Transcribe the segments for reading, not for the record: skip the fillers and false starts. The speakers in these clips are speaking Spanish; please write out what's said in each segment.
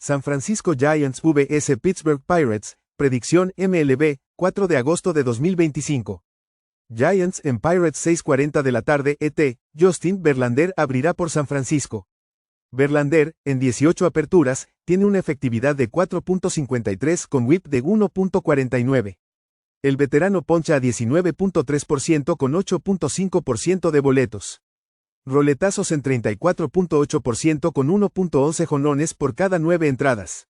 San Francisco Giants vs Pittsburgh Pirates, predicción MLB, 4 de agosto de 2025. Giants en Pirates 6:40 de la tarde ET, Justin Verlander abrirá por San Francisco. Verlander, en 18 aperturas, tiene una efectividad de 4.53 con whip de 1.49. El veterano poncha a 19.3% con 8.5% de boletos. Roletazos en 34.8% con 1.11 jonrones por cada 9 entradas.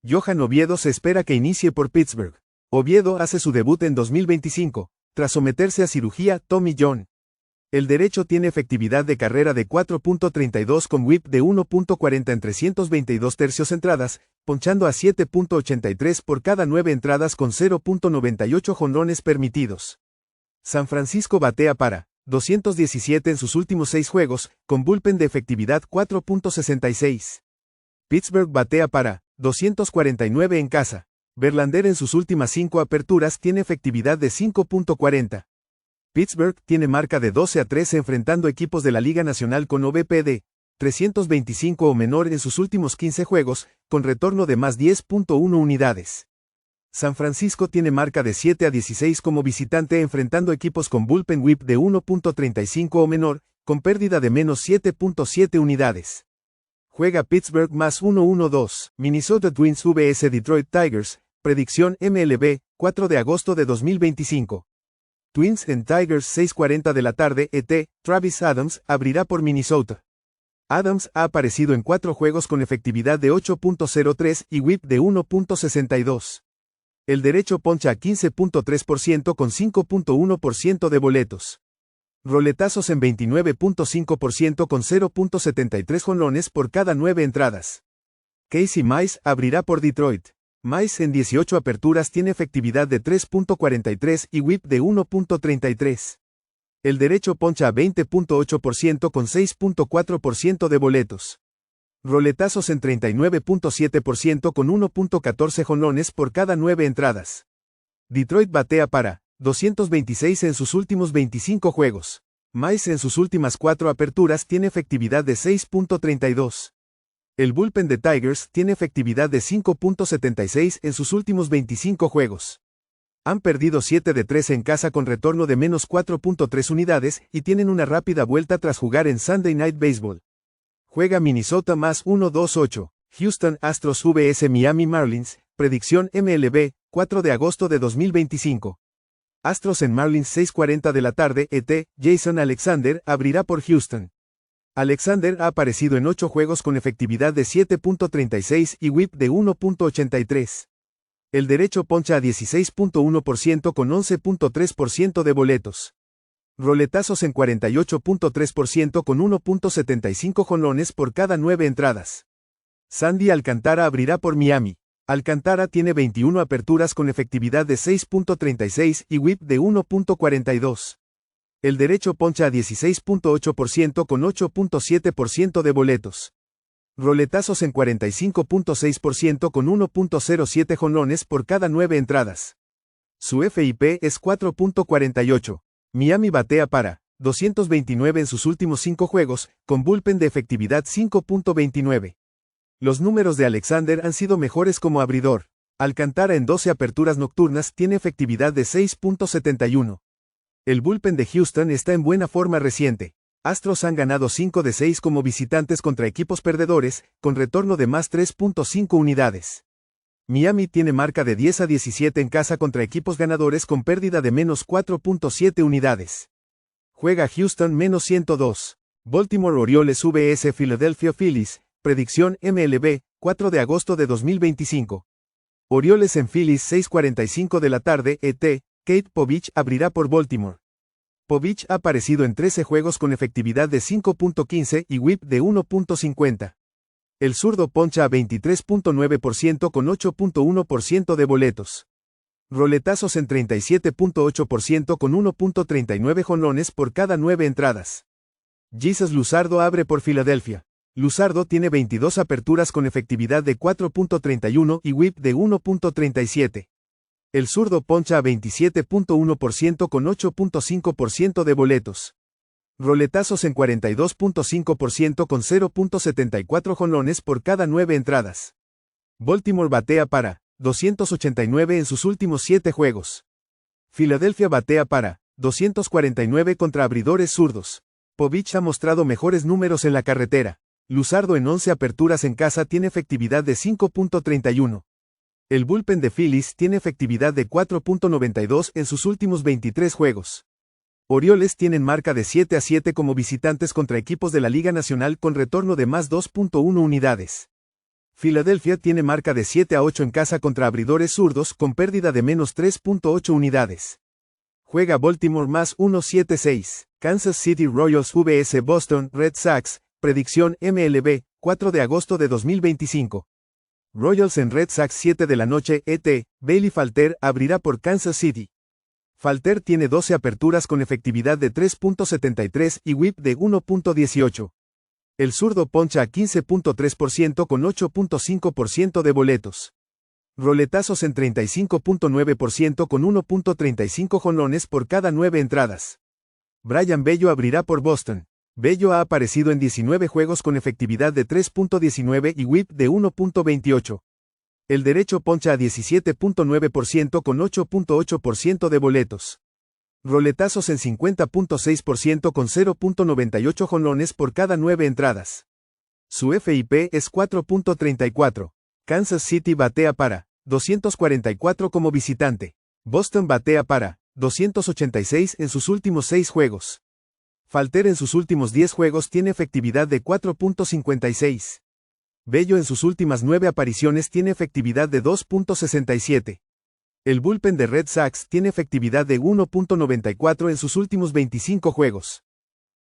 Johan Oviedo se espera que inicie por Pittsburgh. Oviedo hace su debut en 2025, tras someterse a cirugía Tommy John. El derecho tiene efectividad de carrera de 4.32 con whip de 1.40 en 322 tercios entradas, ponchando a 7.83 por cada 9 entradas con 0.98 jonrones permitidos. San Francisco batea para 217 en sus últimos 6 juegos, con bullpen de efectividad 4.66. Pittsburgh batea para 249 en casa. Verlander en sus últimas 5 aperturas tiene efectividad de 5.40. Pittsburgh tiene marca de 12-3 enfrentando equipos de la Liga Nacional con OVP de 325 o menor en sus últimos 15 juegos, con retorno de más 10.1 unidades. San Francisco tiene marca de 7-16 como visitante enfrentando equipos con bullpen whip de 1.35 o menor, con pérdida de menos 7.7 unidades. Juega Pittsburgh más 1-1-2. Minnesota Twins vs Detroit Tigers, predicción MLB, 4 de agosto de 2025. Twins en Tigers 6:40 de la tarde ET, Travis Adams abrirá por Minnesota. Adams ha aparecido en 4 juegos con efectividad de 8.03 y whip de 1.62. El derecho poncha a 15.3% con 5.1% de boletos. Roletazos en 29.5% con 0.73 jonrones por cada 9 entradas. Casey Mize abrirá por Detroit. Mize en 18 aperturas tiene efectividad de 3.43 y whip de 1.33. El derecho poncha a 20.8% con 6.4% de boletos. Roletazos en 39.7% con 1.14 jonrones por cada 9 entradas. Detroit batea para 226 en sus últimos 25 juegos. Mize en sus últimas 4 aperturas tiene efectividad de 6.32. El bullpen de Tigers tiene efectividad de 5.76 en sus últimos 25 juegos. Han perdido 7 de 3 en casa con retorno de menos 4.3 unidades y tienen una rápida vuelta tras jugar en Sunday Night Baseball. Juega Minnesota más 1-2-8. Houston Astros vs Miami Marlins, predicción MLB, 4 de agosto de 2025. Astros en Marlins 6:40 de la tarde ET, Jason Alexander abrirá por Houston. Alexander ha aparecido en 8 juegos con efectividad de 7.36 y whip de 1.83. El derecho poncha a 16.1% con 11.3% de boletos. Roletazos en 48.3% con 1.75 jonrones por cada 9 entradas. Sandy Alcantara abrirá por Miami. Alcantara tiene 21 aperturas con efectividad de 6.36 y whip de 1.42. El derecho poncha a 16.8% con 8.7% de boletos. Roletazos en 45.6% con 1.07 jonrones por cada 9 entradas. Su FIP es 4.48. Miami batea para 229 en sus últimos 5 juegos, con bullpen de efectividad 5.29. Los números de Alexander han sido mejores como abridor. Alcantara en 12 aperturas nocturnas tiene efectividad de 6.71. El bullpen de Houston está en buena forma reciente. Astros han ganado 5 de 6 como visitantes contra equipos perdedores, con retorno de más 3.5 unidades. Miami tiene marca de 10-17 en casa contra equipos ganadores con pérdida de menos 4.7 unidades. Juega Houston menos 102. Baltimore Orioles vs Philadelphia Phillies, predicción MLB, 4 de agosto de 2025. Orioles en Phillies 6:45 de la tarde ET, Kate Povich abrirá por Baltimore. Povich ha aparecido en 13 juegos con efectividad de 5.15 y whip de 1.50. El zurdo poncha a 23.9% con 8.1% de boletos. Roletazos en 37.8% con 1.39 jonrones por cada 9 entradas. Jesus Luzardo abre por Filadelfia. Luzardo tiene 22 aperturas con efectividad de 4.31 y whip de 1.37. El zurdo poncha a 27.1% con 8.5% de boletos. Roletazos en 42.5% con 0.74 jonrones por cada 9 entradas. Baltimore batea para 289 en sus últimos 7 juegos. Filadelfia batea para 249 contra abridores zurdos. Povich ha mostrado mejores números en la carretera. Luzardo en 11 aperturas en casa tiene efectividad de 5.31. El bullpen de Phillies tiene efectividad de 4.92 en sus últimos 23 juegos. Orioles tienen marca de 7-7 como visitantes contra equipos de la Liga Nacional con retorno de más 2.1 unidades. Filadelfia tiene marca de 7-8 en casa contra abridores zurdos con pérdida de menos 3.8 unidades. Juega Baltimore más 1.76. Kansas City Royals vs Boston Red Sox, predicción MLB, 4 de agosto de 2025. Royals en Red Sox 7 de la noche ET, Bailey Falter abrirá por Kansas City. Falter tiene 12 aperturas con efectividad de 3.73 y whip de 1.18. El zurdo poncha a 15.3% con 8.5% de boletos. Roletazos en 35.9% con 1.35 jonrones por cada 9 entradas. Brayan Bello abrirá por Boston. Bello ha aparecido en 19 juegos con efectividad de 3.19 y whip de 1.28. El derecho poncha a 17.9% con 8.8% de boletos. Roletazos en 50.6% con 0.98 jonrones por cada 9 entradas. Su FIP es 4.34. Kansas City batea para 244 como visitante. Boston batea para 286 en sus últimos 6 juegos. Falter en sus últimos 10 juegos tiene efectividad de 4.56. Bello en sus últimas 9 apariciones tiene efectividad de 2.67. El bullpen de Red Sox tiene efectividad de 1.94 en sus últimos 25 juegos.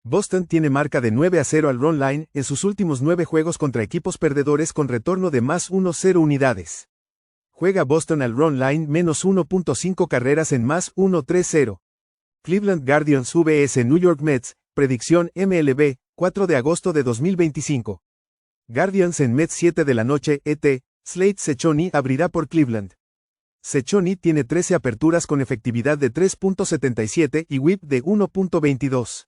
Boston tiene marca de 9-0 al run line en sus últimos 9 juegos contra equipos perdedores con retorno de más 1.0 unidades. Juega Boston al run line menos 1.5 carreras en más 1.30. Cleveland Guardians vs New York Mets, predicción MLB, 4 de agosto de 2025. Guardians en Mets 7 de la noche ET, Slade Cecconi abrirá por Cleveland. Cecconi tiene 13 aperturas con efectividad de 3.77 y whip de 1.22.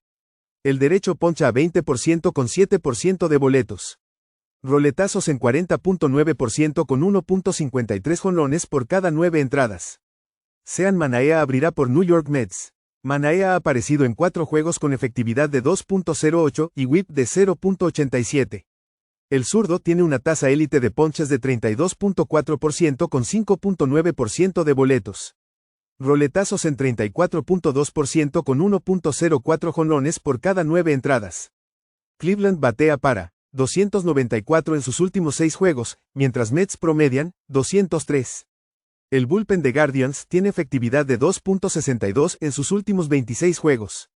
El derecho poncha a 20% con 7% de boletos. Roletazos en 40.9% con 1.53 jonrones por cada 9 entradas. Sean Manaea abrirá por New York Mets. Manaea ha aparecido en 4 juegos con efectividad de 2.08 y whip de 0.87. El zurdo tiene una tasa élite de ponches de 32.4% con 5.9% de boletos. Roletazos en 34.2% con 1.04 jonrones por cada 9 entradas. Cleveland batea para 294 en sus últimos 6 juegos, mientras Mets promedian 203. El bullpen de Guardians tiene efectividad de 2.62 en sus últimos 26 juegos.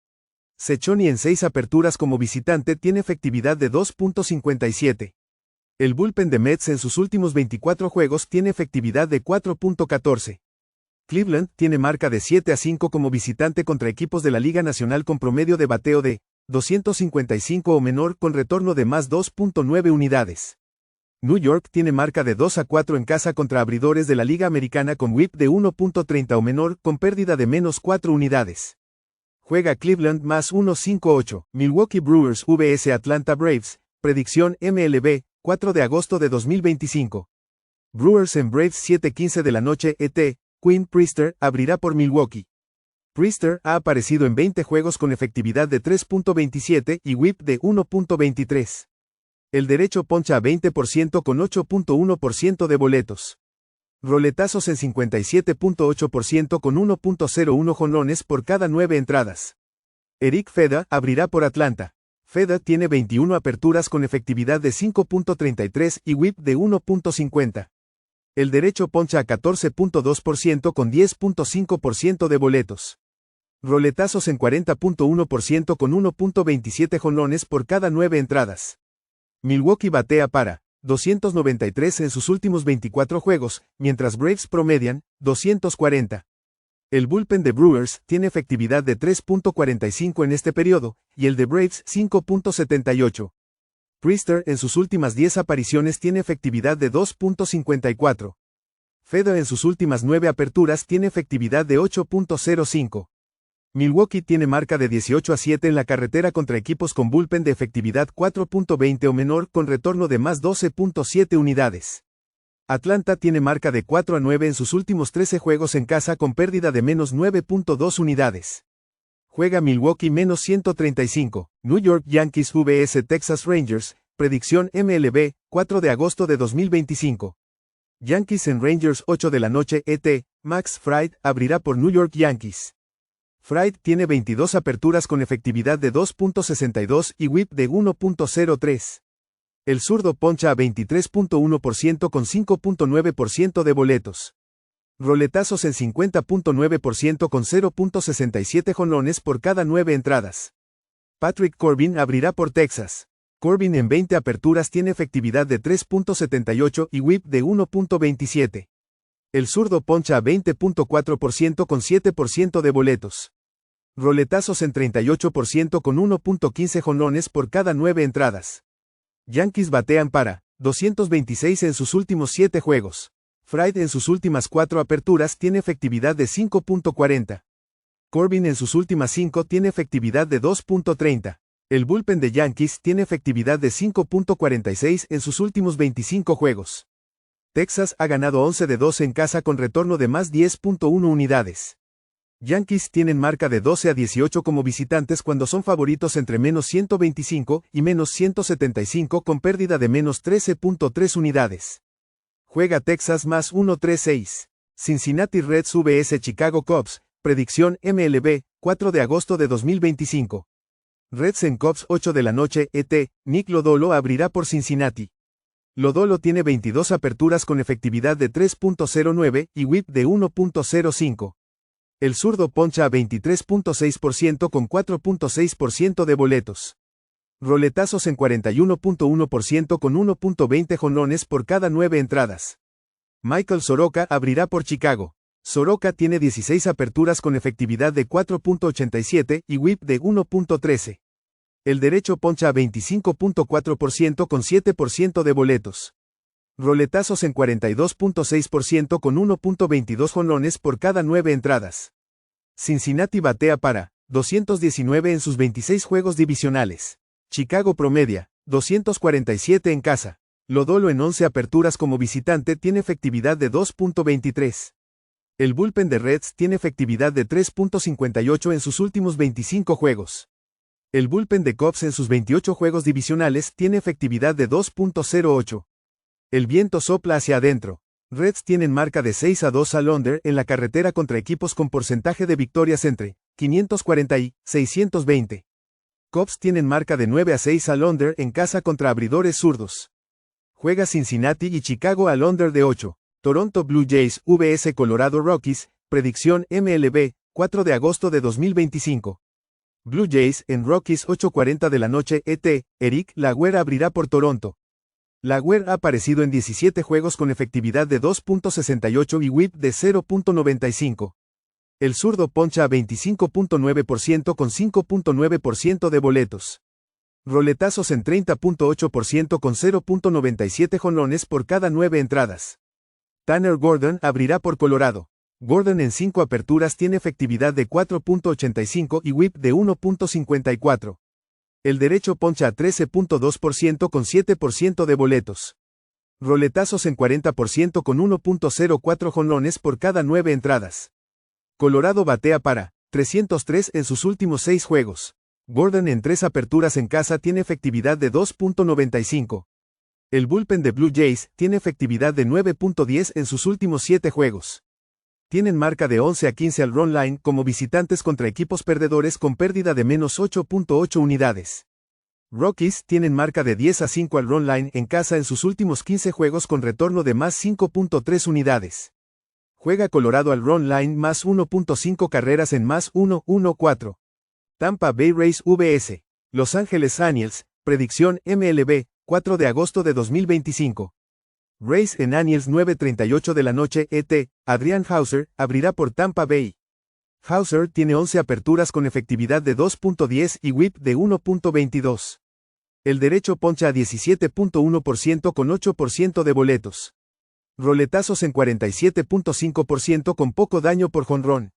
Cecconi en 6 aperturas como visitante tiene efectividad de 2.57. El bullpen de Mets en sus últimos 24 juegos tiene efectividad de 4.14. Cleveland tiene marca de 7-5 como visitante contra equipos de la Liga Nacional con promedio de bateo de 255 o menor con retorno de más 2.9 unidades. New York tiene marca de 2-4 en casa contra abridores de la Liga Americana con whip de 1.30 o menor con pérdida de menos 4 unidades. Juega Cleveland más 1.58. Milwaukee Brewers vs Atlanta Braves, predicción MLB, 4 de agosto de 2025. Brewers en Braves 7:15 de la noche ET, Quinn Priester abrirá por Milwaukee. Priester ha aparecido en 20 juegos con efectividad de 3.27 y whip de 1.23. El derecho poncha a 20% con 8.1% de boletos. Roletazos en 57.8% con 1.01 jonrones por cada 9 entradas. Eric Feda abrirá por Atlanta. Feda tiene 21 aperturas con efectividad de 5.33 y whip de 1.50. El derecho poncha a 14.2% con 10.5% de boletos. Roletazos en 40.1% con 1.27 jonrones por cada 9 entradas. Milwaukee batea para 293 en sus últimos 24 juegos, mientras Braves promedian 240. El bullpen de Brewers tiene efectividad de 3.45 en este periodo, y el de Braves 5.78. Priester en sus últimas 10 apariciones tiene efectividad de 2.54. Feda en sus últimas 9 aperturas tiene efectividad de 8.05. Milwaukee tiene marca de 18-7 en la carretera contra equipos con bullpen de efectividad 4.20 o menor con retorno de más 12.7 unidades. Atlanta tiene marca de 4-9 en sus últimos 13 juegos en casa con pérdida de menos 9.2 unidades. Juega Milwaukee menos 135, New York Yankees vs Texas Rangers, predicción MLB, 4 de agosto de 2025. Yankees en Rangers 8 de la noche ET, Max Fried abrirá por New York Yankees. Fried tiene 22 aperturas con efectividad de 2.62 y whip de 1.03. El zurdo poncha a 23.1% con 5.9% de boletos. Roletazos en 50.9% con 0.67 jonrones por cada 9 entradas. Patrick Corbin abrirá por Texas. Corbin en 20 aperturas tiene efectividad de 3.78 y whip de 1.27. El zurdo poncha a 20.4% con 7% de boletos. Roletazos en 38% con 1.15 jonrones por cada 9 entradas. Yankees batean para 226 en sus últimos 7 juegos. Fried en sus últimas 4 aperturas tiene efectividad de 5.40. Corbin en sus últimas 5 tiene efectividad de 2.30. El bullpen de Yankees tiene efectividad de 5.46 en sus últimos 25 juegos. Texas ha ganado 11 de 12 en casa con retorno de más 10.1 unidades. Yankees tienen marca de 12-18 como visitantes cuando son favoritos entre menos 125 y menos 175 con pérdida de menos 13.3 unidades. Juega Texas más 1-3-6. Cincinnati Reds vs Chicago Cubs, predicción MLB, 4 de agosto de 2025. Reds en Cubs 8 de la noche ET, Nick Lodolo abrirá por Cincinnati. Lodolo tiene 22 aperturas con efectividad de 3.09 y whip de 1.05. El zurdo poncha a 23.6% con 4.6% de boletos. Roletazos en 41.1% con 1.20 jonrones por cada 9 entradas. Michael Soroka abrirá por Chicago. Soroka tiene 16 aperturas con efectividad de 4.87 y whip de 1.13. El derecho poncha a 25.4% con 7% de boletos. Roletazos en 42.6% con 1.22 jonrones por cada 9 entradas. Cincinnati batea para 219 en sus 26 juegos divisionales. Chicago promedia 247 en casa. Lodolo en 11 aperturas como visitante tiene efectividad de 2.23. El bullpen de Reds tiene efectividad de 3.58 en sus últimos 25 juegos. El bullpen de Cubs en sus 28 juegos divisionales tiene efectividad de 2.08. El viento sopla hacia adentro. Reds tienen marca de 6-2 al under en la carretera contra equipos con porcentaje de victorias entre 540 y 620. Cubs tienen marca de 9-6 al under en casa contra abridores zurdos. Juega Cincinnati y Chicago al under de 8. Toronto Blue Jays vs Colorado Rockies, predicción MLB, 4 de agosto de 2025. Blue Jays en Rockies 8:40 de la noche ET, Eric Laguer abrirá por Toronto. Laguer ha aparecido en 17 juegos con efectividad de 2.68 y whip de 0.95. El zurdo poncha a 25.9% con 5.9% de boletos. Roletazos en 30.8% con 0.97 jonrones por cada 9 entradas. Tanner Gordon abrirá por Colorado. Gordon en 5 aperturas tiene efectividad de 4.85 y whip de 1.54. El derecho poncha a 13.2% con 7% de boletos. Roletazos en 40% con 1.04 jonrones por cada 9 entradas. Colorado batea para 303 en sus últimos 6 juegos. Gordon en 3 aperturas en casa tiene efectividad de 2.95. El bullpen de Blue Jays tiene efectividad de 9.10 en sus últimos 7 juegos. Tienen marca de 11-15 al run line como visitantes contra equipos perdedores con pérdida de menos 8.8 unidades. Rockies tienen marca de 10-5 al run line en casa en sus últimos 15 juegos con retorno de más 5.3 unidades. Juega Colorado al run line más 1.5 carreras en más 1.14. Tampa Bay Rays vs Los Angeles Angels, predicción MLB, 4 de agosto de 2025. Rays en Angels 9:38 de la noche ET, Adrian Houser abrirá por Tampa Bay. Houser tiene 11 aperturas con efectividad de 2.10 y whip de 1.22. El derecho poncha a 17.1% con 8% de boletos. Roletazos en 47.5% con poco daño por jonrón.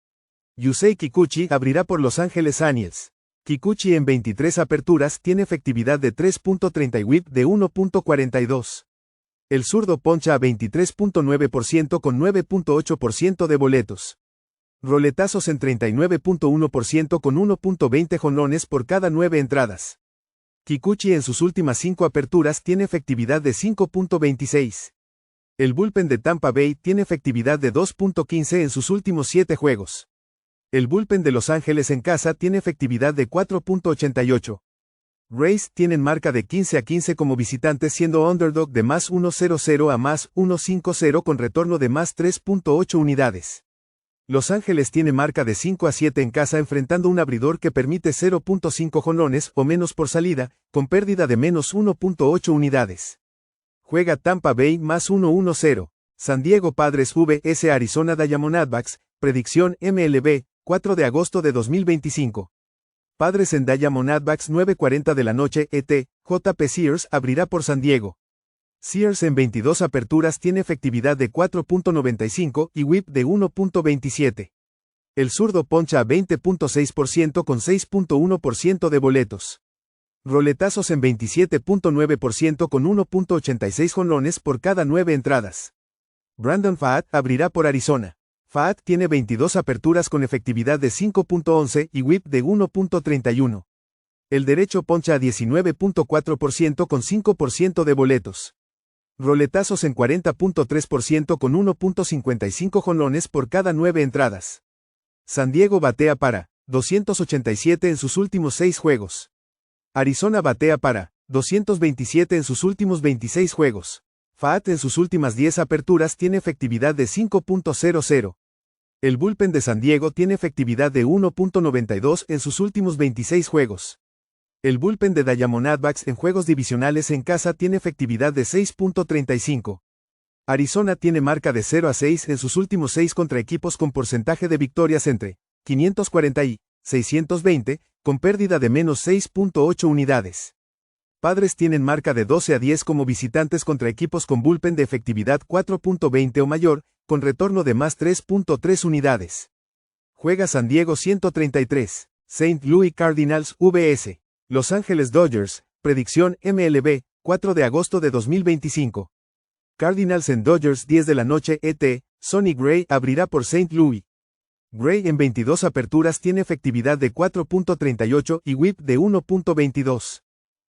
Yusei Kikuchi abrirá por Los Angeles Angels. Kikuchi en 23 aperturas tiene efectividad de 3.30 y whip de 1.42. El zurdo poncha a 23.9% con 9.8% de boletos. Roletazos en 39.1% con 1.20 jonrones por cada 9 entradas. Kikuchi en sus últimas 5 aperturas tiene efectividad de 5.26. El bullpen de Tampa Bay tiene efectividad de 2.15 en sus últimos 7 juegos. El bullpen de Los Ángeles en casa tiene efectividad de 4.88. Rays tienen marca de 15-15 como visitantes, siendo underdog de más 1.00 a más 1.50 con retorno de más 3.8 unidades. Los Ángeles tiene marca de 5-7 en casa, enfrentando un abridor que permite 0.5 jonrones o menos por salida, con pérdida de menos 1.8 unidades. Juega Tampa Bay más 1.10. San Diego Padres vs Arizona Diamondbacks, predicción MLB, 4 de agosto de 2025. Padres en Diamondbacks 9:40 de la noche ET, JP Sears abrirá por San Diego. Sears en 22 aperturas tiene efectividad de 4.95 y whip de 1.27. El zurdo poncha a 20.6% con 6.1% de boletos. Roletazos en 27.9% con 1.86 jonrones por cada 9 entradas. Brandon Pfaadt abrirá por Arizona. Pfaadt tiene 22 aperturas con efectividad de 5.11 y whip de 1.31. El derecho poncha a 19.4% con 5% de boletos. Roletazos en 40.3% con 1.55 jonrones por cada 9 entradas. San Diego batea para 287 en sus últimos 6 juegos. Arizona batea para 227 en sus últimos 26 juegos. Pfaadt en sus últimas 10 aperturas tiene efectividad de 5.00. El bullpen de San Diego tiene efectividad de 1.92 en sus últimos 26 juegos. El bullpen de Diamondbacks en juegos divisionales en casa tiene efectividad de 6.35. Arizona tiene marca de 0-6 en sus últimos 6 contra equipos con porcentaje de victorias entre 540 y 620, con pérdida de menos 6.8 unidades. Padres tienen marca de 12-10 como visitantes contra equipos con bullpen de efectividad 4.20 o mayor, con retorno de más 3.3 unidades. Juega San Diego 133, St. Louis Cardinals vs. Los Ángeles Dodgers, predicción MLB, 4 de agosto de 2025. Cardinals en Dodgers 10 de la noche ET, Sonny Gray abrirá por St. Louis. Gray en 22 aperturas tiene efectividad de 4.38 y whip de 1.22.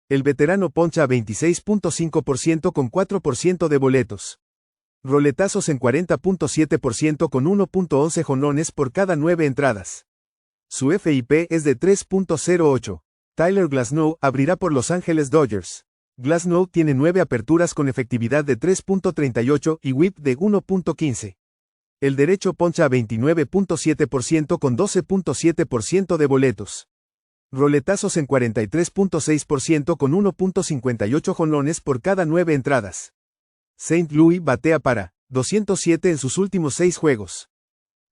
El veterano poncha a 26.5% con 4% de boletos. Roletazos en 40.7% con 1.11 jonrones por cada 9 entradas. Su FIP es de 3.08. Tyler Glasnow abrirá por Los Ángeles Dodgers. Glasnow tiene 9 aperturas con efectividad de 3.38 y whip de 1.15. El derecho poncha a 29.7% con 12.7% de boletos. Roletazos en 43.6% con 1.58 jonrones por cada 9 entradas. St. Louis batea para 207 en sus últimos 6 juegos.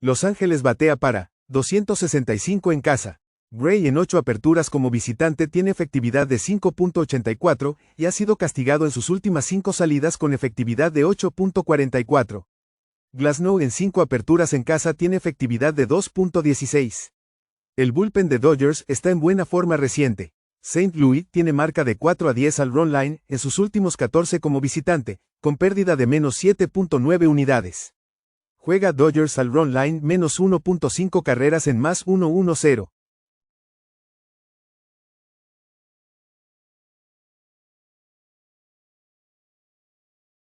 Los Ángeles batea para 265 en casa. Gray en 8 aperturas como visitante tiene efectividad de 5.84 y ha sido castigado en sus últimas 5 salidas con efectividad de 8.44. Glasnow en 5 aperturas en casa tiene efectividad de 2.16. El bullpen de Dodgers está en buena forma reciente. St. Louis tiene marca de 4-10 al run line en sus últimos 14 como visitante, con pérdida de menos 7.9 unidades. Juega Dodgers al run line menos 1.5 carreras en más 1.10.